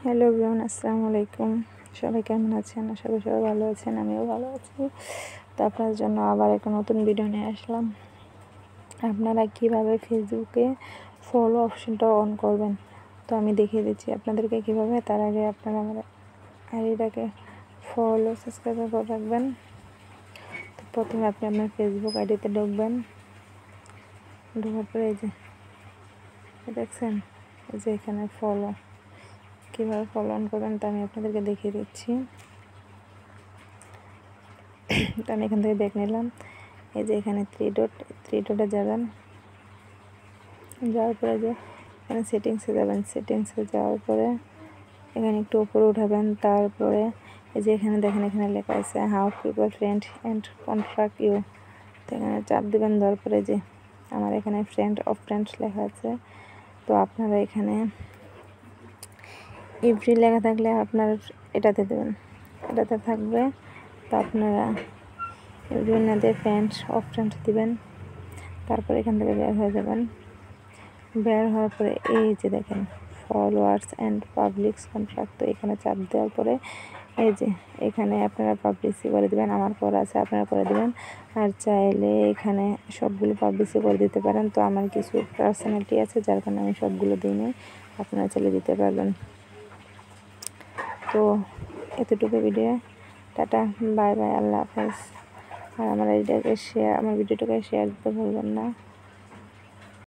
Hello everyone, আসসালামু আলাইকুম। সবাই কেমন আছেন? আশা করি সবাই ভালো আছেন, আমিও ভালো আছি। তো আপনার জন্য আবার একটা নতুন ভিডিও নিয়ে আসলাম। আপনারা কিভাবে ফেসবুকে ফলো অপশনটা অন করবেন, তো আমি দেখিয়ে দিচ্ছি আপনাদেরকে কিভাবে। তার আগে আপনারা আমার আইডিটাকে ফলো সাবস্ক্রাইব করে রাখবেন। তো প্রথমে আপনি আপনার ফেসবুক আইডিতে ঢুকবেন। ঢোকার পরে এই যে দেখছেন, এই যে এখানে ফলো, কীভাবে ফলো অন করবেন তা আমি আপনাদেরকে দেখিয়ে দিচ্ছি। তো আমি এখান থেকে ব্যাক নিলাম। এই যে এখানে থ্রি ডটে যাবেন। যাওয়ার পরে যে এখানে সেটিংসে যাবেন। সেটিংসে যাওয়ার পরে এখানে একটু উপরে উঠাবেন। তারপরে এই যে এখানে দেখেন, এখানে লেখা আছে how people friend and contact you. তো এখানে চাপ দেবেন। দেওয়ার পরে যে আমার এখানে ফ্রেন্ডস লেখা আছে। তো আপনারা এখানে এভরি লেখা থাকলে আপনার এটাতে দেবেন, এটাতে থাকবে। তো আপনারা এভরিওয়ানে ফ্রেন্ডস দিবেন। তারপর এখান থেকে বের হয়ে যাবেন। বের হওয়ার পরে এই যে দেখেন ফলোয়ার্স অ্যান্ড পাবলিকস কন্ট্রাক্ট। তো এখানে চাপ দেওয়ার পরে এই যে এখানে আপনারা পাবলিসি করে দেবেন। আমার করা আছে, আপনারা করে দেবেন। আর চাইলে এখানে সবগুলো পাবলিসি করে দিতে পারেন। তো আমার কিছু পার্সোনালিটি আছে, যার কারণে আমি সবগুলো দিই নাই, আপনারা চাইলে দিতে পারবেন। তো এতটুকু ভিডিও, টাটা, বাই বাই, আল্লাহ হাফেজ। আর আমার ভিডিওটাকে শেয়ার দিতে ভুলবেন না।